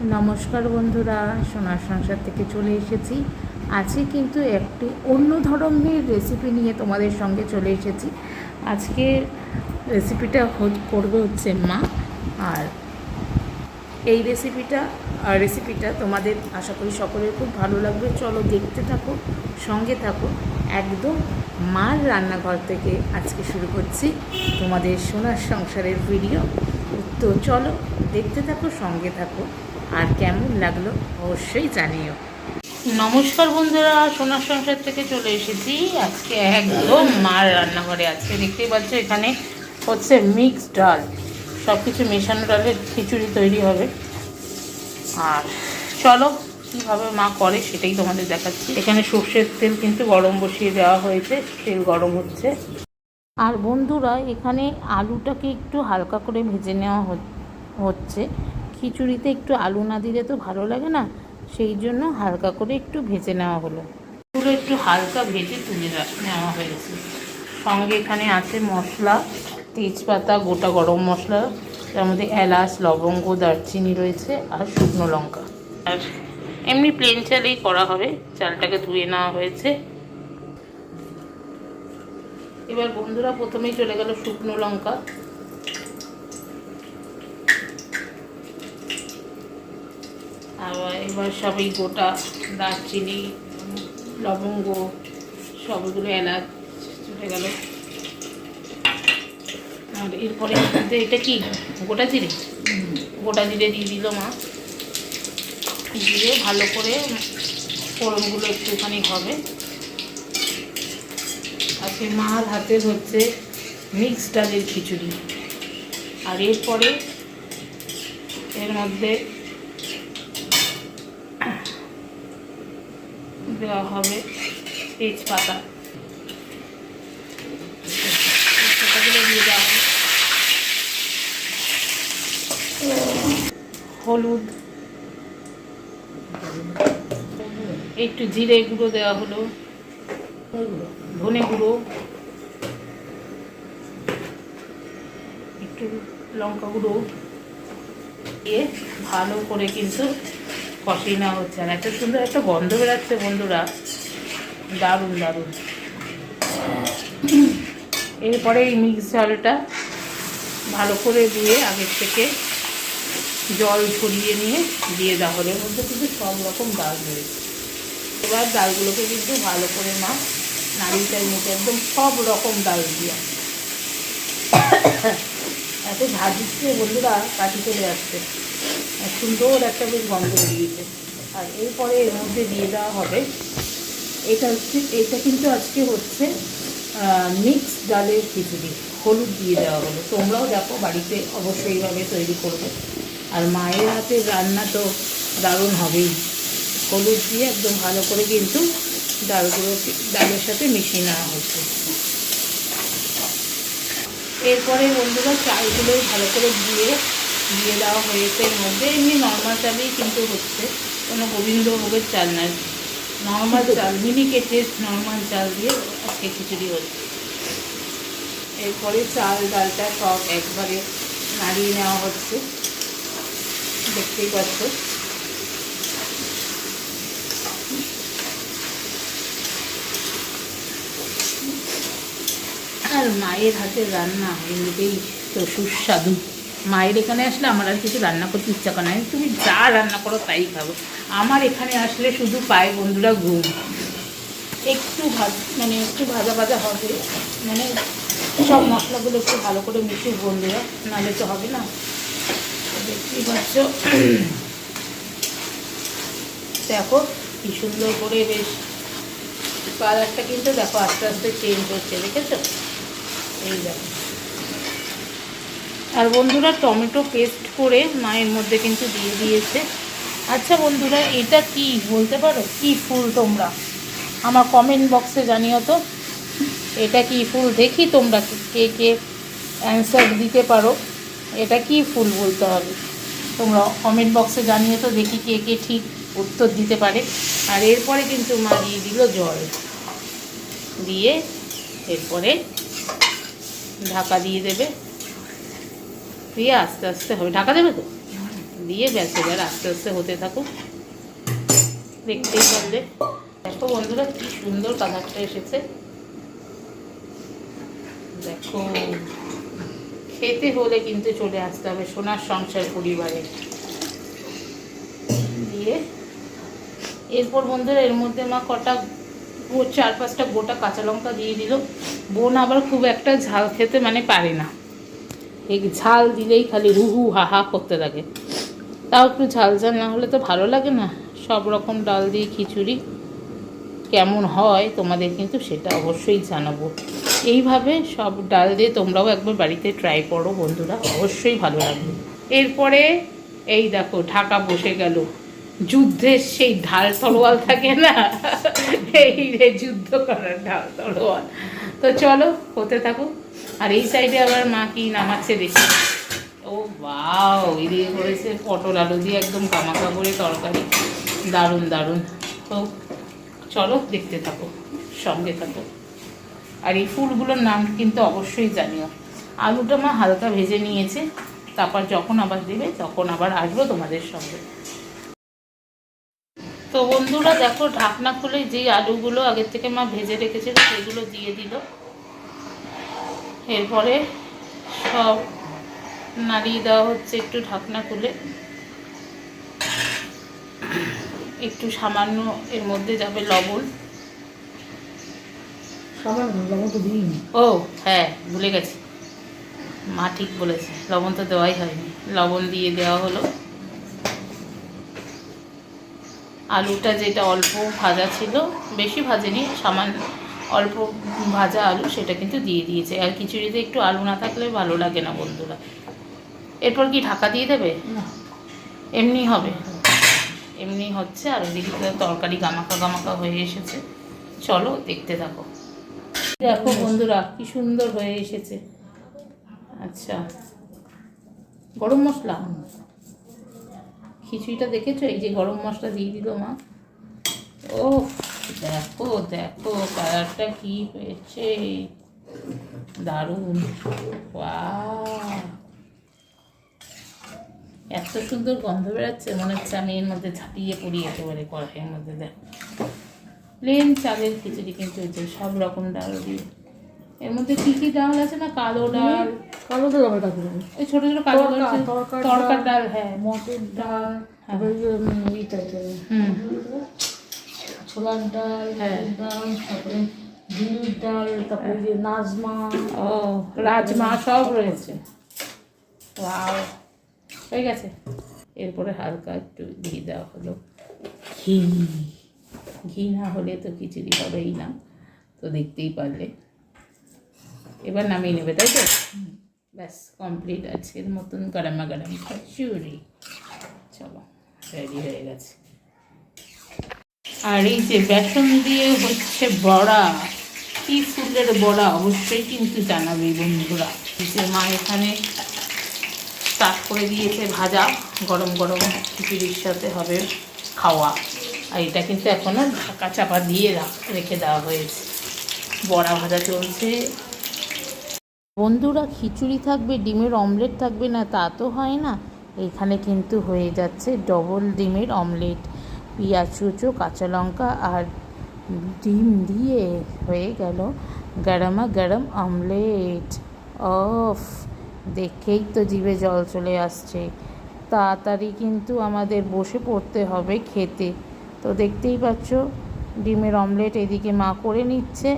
নমস্কার বন্ধুরা, সোনার সংসার থেকে চলে এসেছি। আজকে কিন্তু একটি অন্য ধরনের রেসিপি নিয়ে তোমাদের সঙ্গে চলে এসেছি। আজকে রেসিপিটা করবে হচ্ছে মা। আর এই রেসিপিটা তোমাদের আশা করি সকলের খুব ভালো লাগবে। চলো দেখতে থাকো, সঙ্গে থাকো। একদম মার রান্নাঘর থেকে আজকে শুরু করছি তোমাদের সোনার সংসারের ভিডিও। তো চলো দেখতে থাকো, সঙ্গে থাকো, আর কেমন লাগলো অবশ্যই জানিও। নমস্কার বন্ধুরা, সোনার সংসার থেকে চলে এসেছি আজকে একদম মার রান্নাঘরে। আজকে দেখতেই পাচ্ছ এখানে হচ্ছে মিক্সড ডাল, সব কিছু মেশানো ডালের খিচুড়ি তৈরি হবে। আর চলো কীভাবে মা করে সেটাই তোমাদের দেখাচ্ছি। এখানে সর্ষের তেল কিন্তু গরম বসিয়ে দেওয়া হয়েছে, তেল গরম হচ্ছে। আর বন্ধুরা এখানে আলুটাকে একটু হালকা করে ভেজে নেওয়া হচ্ছে। খিচুড়িতে একটু আলু না দিলে তো ভালো লাগে না, সেই জন্য হালকা করে একটু ভেজে নেওয়া হলো। পুরো একটু হালকা ভেজে তুলে নেওয়া হয়েছে। সঙ্গে এখানে আছে মশলা, তেজপাতা, গোটা গরম মশলা, তার মধ্যে এলাচ, লবঙ্গ, দারচিনি রয়েছে, আর শুকনো লঙ্কা। আর এমনি প্লেন চালেই করা হবে, চালটাকে ধুয়ে নেওয়া হয়েছে। এবার বন্ধুরা প্রথমেই চলে গেল শুকনো লঙ্কা, আবার এবার সবই গোটা দারচিনি, লবঙ্গ, সবগুলো এলাচ চলে গেল। আর এরপরে এটা কি গোটা জিরে দিয়ে দিল মা। দিয়ে ভালো করে ফোড়নগুলো একটুখানি হবে। আজকে মার হাতের হচ্ছে মিক্সড ডালের খিচুড়ি। আর এরপরে এর মধ্যে দেওয়া হবে তেজপাতা, তেজপাতাগুলো দিয়ে দেওয়া হবে, হলুদ, একটু জিরে গুঁড়ো দেওয়া হলো, ধনে গুঁড়ো, একটু লঙ্কা গুঁড়ো দিয়ে ভালো করে কিন্তু কষিয়ে নেওয়া হচ্ছে। আর এত সুন্দর একটা গন্ধ বেরাচ্ছে বন্ধুরা, দারুণ দারুণ। এরপরে এই মিক্স ডালটা ভালো করে দিয়ে আগের থেকে জল ঝরিয়ে নিয়ে দিয়ে দেওয়া হলো। এর মধ্যে কিন্তু সব রকম ডাল রয়েছে। এবার ডালগুলোকে কিন্তু ভালো করে মা নাড়িয়ে নিতে, একদম সব রকম ডাল দিয়ে। এত ঝাঁজ দিচ্ছে বন্ধুরা, কাটি চলে যাচ্ছে, সুন্দর একটা বেশ গন্ধ বেরিয়েছে। আর এরপরে এর মধ্যে দিয়ে দেওয়া হবে এটা কিন্তু আজকে হচ্ছে মিক্স ডালের খিচুড়ি। হলুদ দিয়ে দেওয়া হলো। তোমরাও দেখো বাড়িতে অবশ্যই এইভাবে তৈরি করবে। আর মায়ের হাতের রান্না তো দারুণ হবেই। হলুদ দিয়ে একদম ভালো করে কিন্তু ডালের সাথে মিশিয়ে নেওয়া হচ্ছে। এরপরে বন্ধুরা চালগুলো ভালো করে দিয়ে দেওয়া হয়েছে। এর মধ্যে এমনি নর্মাল চালেই কিন্তু হচ্ছে, কোনো গোবিন্দভোগের চাল নয়, নর্মাল চাল, মিনিকেটের নর্মাল চাল দিয়ে আজকে খিচুড়ি হচ্ছে। এরপরে চাল ডালটা সব একবারে নাড়িয়ে নেওয়া হচ্ছে, দেখতেই পাচ্ছ। আর মায়ের হাতের রান্না এমনিতেই তো সুস্বাদু। মায়ের এখানে আসলে আমার আর কিছু রান্না করতে ইচ্ছা করে না, তুমি যা রান্না করো তাই খাবো। আমার এখানে আসলে শুধু পায় বন্ধুরা ঘুম। একটু একটু ভাজা ভাজা হবে, মানে সব মশলাগুলো একটু ভালো করে মিশিয়ে বন্ধুরা, নাহলে তো হবে না। দেখতেই পাচ্ছ, দেখো কি সুন্দর করে বেশ কালারটা কিন্তু দেখো আস্তে আস্তে চেঞ্জ হচ্ছে, দেখেছো? এই দেখো। আর বন্ধুরা টমেটো পেস্ট করে মায়ের মধ্যে কিন্তু দিয়ে দিয়েছে। আচ্ছা বন্ধুরা, এটা কি বলতে পারো, কি ফুল তোমরা আমার কমেন্ট বক্সে জানিও তো। এটা কি ফুল দেখি, তোমরা কে কে অ্যান্সার দিতে পারো। এটা কি ফুল বলতে হবে, তোমরা কমেন্ট বক্সে জানিও তো, দেখি কে কে ঠিক উত্তর দিতে পারে। আর এরপরে কিন্তু মা দিয়ে দিল জল, দিয়ে এরপরে ঢাকা দিয়ে দেবে, দিয়ে আস্তে আস্তে হবে। ঢাকা দেবে তো, দিয়ে ব্যাস এবার আস্তে আস্তে হতে থাকুক। দেখতেই পারলে দেখো বন্ধুরা কি সুন্দর কালারটা এসেছে। দেখো খেতে হলে কিন্তু চলে আসতে হবে সোনার সংসার পরিবারে। দিয়ে এরপর বন্ধুরা এর মধ্যে মা কটা 4-5টা গোটা কাঁচা লঙ্কা দিয়ে দিল। বোন আবার খুব একটা ঝাল খেতে মানে পারে না, এই ঝাল দিলেই খালি হু হা হা করতে থাকে। তাও একটু ঝাল ঝাল না হলে তো ভালো লাগে না। সব রকম ডাল দিয়ে খিচুড়ি কেমন হয় তোমাদের কিন্তু সেটা অবশ্যই জানাবো। এইভাবে সব ডাল দিয়ে তোমরাও একবার বাড়িতে ট্রাই করো বন্ধুরা, অবশ্যই ভালো লাগবে। এরপরে এই দেখো ঢাকা বসে গেল। যুদ্ধের সেই ঢাল তরোয়াল থাকে না, এই রে যুদ্ধ করার ঢাল তরোয়াল। তো চলো হতে থাকো। আর এই সাইডে আবার মা কি নামাচ্ছে দেখি। ও বাও, এই দিয়ে করেছে পটল আলু দিয়ে একদম কামাকা করে তরকারি, দারুণ দারুণ। তো চলো দেখতে থাকো, সঙ্গে থাকো। আর এই ফুলগুলোর নাম কিন্তু অবশ্যই জানিও। আলুটা মা হালকা ভেজে নিয়েছে, তারপর যখন আবার দেবে তখন আবার আসবো তোমাদের সঙ্গে। তো বন্ধুরা দেখো ঢাকনা খুলে যেই আলুগুলো আগের থেকে মা ভেজে রেখেছিল সেগুলো দিয়ে দিল। এরপরে সব নাড়িয়ে দেওয়া হচ্ছে একটু ঢাকনা খুলে। একটু সামান্য এর মধ্যে যাবে লবণ। ও হ্যাঁ ভুলে গেছি, মা ঠিক বলেছে, লবণ তো দেওয়াই হয়নি। লবণ দিয়ে দেওয়া হলো। আলুটা যেটা অল্প ভাজা ছিল, বেশি ভাজেনি, সামান্য অল্প ভাজা আলু, সেটা কিন্তু দিয়ে দিয়েছে। আর খিচুড়িতে একটু আলু না থাকলে ভালো লাগে না বন্ধুরা। এরপর কি ঢাকা দিয়ে দেবে? এমনি হবে, এমনি হচ্ছে। আর ওইদিকে তরকারি গামাকা গামাকা হয়ে এসেছে। চলো দেখতে থাকো। দেখো বন্ধুরা কি সুন্দর হয়ে এসেছে। আচ্ছা গরম মশলা, খিচুড়িটা দেখেছো? এই যে গরম মশলা দিয়ে দিল মা। ও দেখো দেখো কালারটা কি হয়েছে, দারুণ। ওয়াও, এত সুন্দর গন্ধ বেরোচ্ছে, মনে হচ্ছে আমি এর মধ্যে ঝাঁপিয়ে পড়ি একেবারে কড়াইয়ের মধ্যে। দেখো প্লেন চালের খিচুড়ি কিন্তু হচ্ছে সব রকম ডাল দিয়ে। এর মধ্যে কি কি ডাল আছে না, কালো ডাল, কালো ডাল আবার ওই ছোট ছোট কালো ডাল, তরকার ডাল, হ্যাঁ মটর ডাল, ছোলার ডাল, ডাল, তারপরে বিউলির ডাল, তারপরে যে নাজমা, ও রাজমা সব রয়েছে। ওয়াও হয়ে গেছে। এরপরে হালকা একটু ঘি দেওয়া হলো। ঘি, ঘি না হলে তো খিচুড়ি হবেই না, তো দেখতেই পারলে। এবার নামিয়ে নেবে তাই তো? ব্যাস কমপ্লিট। আজকের মতন গরমা গরম খিচুড়ি চলো রেডি হয়ে গেছে। আর এই যে বেসন দিয়ে হচ্ছে বড়া, কি ফুলের বড়া অবশ্যই কিন্তু জানাবে বন্ধুরা। যে মা এখানে স্টার্ট করে দিয়েছে ভাজা, গরম গরম খিচুড়ির সাথে হবে খাওয়া। আর এটা কিন্তু এখনও ঢাকা চাপা দিয়ে রেখে দেওয়া হয়েছে, বড়া ভাজা চলছে। বন্ধুরা খিচুড়ি থাকবে, ডিমের অমলেট থাকবে না তা তো হয় না। এখানে কিন্তু হয়ে যাচ্ছে ডবল ডিমের অমলেট, পেঁয়াজ কুচো, কাঁচা লঙ্কা আর ডিম দিয়ে হয়ে গেল গরমা গরম অমলেট। অফ, দেখেই তো জিভে জল চলে আসছে। তাড়াতাড়ি কিন্তু আমাদের বসে পড়তে হবে খেতে। তো দেখতেই পাচ্ছ ডিমের অমলেট এদিকে মা করে নিচ্ছে,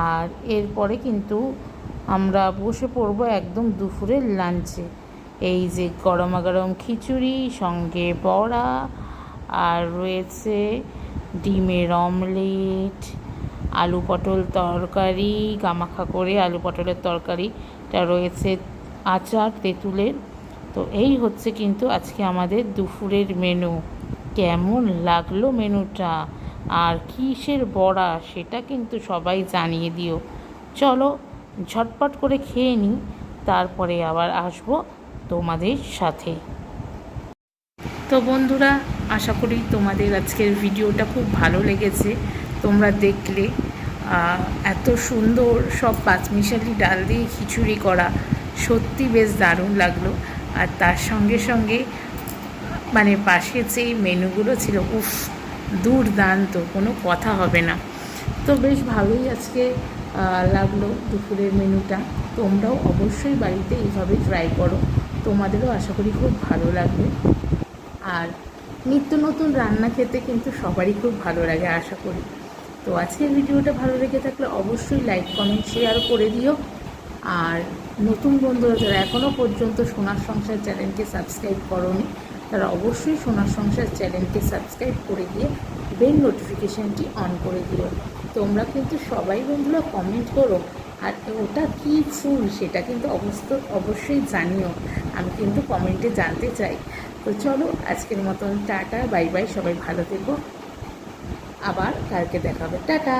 আর এরপরে কিন্তু আমরা বসে পড়বো একদম দুপুরের লাঞ্চে। এই যে গরমা গরম খিচুড়ি, সঙ্গে বড়া, আর রয়েছে ডিমের অমলেট, আলু পটল তরকারি, গামাখা করে আলু পটলের তরকারিটা রয়েছে, আচার তেঁতুলের। তো এই হচ্ছে কিন্তু আজকে আমাদের দুপুরের মেনু। কেমন লাগলো মেনুটা, আর কিসের বড়া সেটা কিন্তু সবাই জানিয়ে দিও। চলো ঝটপট করে খেয়ে নিই, তারপরে আবার আসবো তোমাদের সাথে। তো বন্ধুরা আশা করি তোমাদের আজকের ভিডিওটা খুব ভালো লেগেছে। তোমরা দেখলে এত সুন্দর সব পাঁচমিশালি ডাল দিয়ে খিচুড়ি করা, সত্যি বেশ দারুণ লাগলো। আর তার সঙ্গে সঙ্গে মানে পাশে যেই মেনুগুলো ছিল, উফ, দুর্দান্ত, কোনো কথা হবে না। তো বেশ ভালোই আজকে লাগলো দুপুরের মেনুটা। তোমরাও অবশ্যই বাড়িতে এইভাবে ট্রাই করো, তোমাদেরও আশা করি খুব ভালো লাগবে। আর নিত্য নতুন রান্না খেতে কিন্তু সবারই খুব ভালো লাগে আশা করি। তো আজকের ভিডিওটা ভালো লেগে থাকলে অবশ্যই লাইক কমেন্ট শেয়ার করে দিও। আর নতুন বন্ধুরা যারা এখনও পর্যন্ত সোনার সংসার চ্যানেলকে সাবস্ক্রাইব করোনি, তারা অবশ্যই সোনার সংসার চ্যানেলকে সাবস্ক্রাইব করে দিয়ে বেল নোটিফিকেশানটি অন করে দিও। তোমরা কিন্তু সবাই বন্ধুরা কমেন্ট করো, আর ওটা কী ফুল সেটা কিন্তু অবশ্যই জানিও, আমি কিন্তু কমেন্টে জানতে চাই। তো চলো আজকের মতন টাটা, বাই বাই, সবাই ভালো থেকো, আবার কালকে দেখা হবে, টাটা।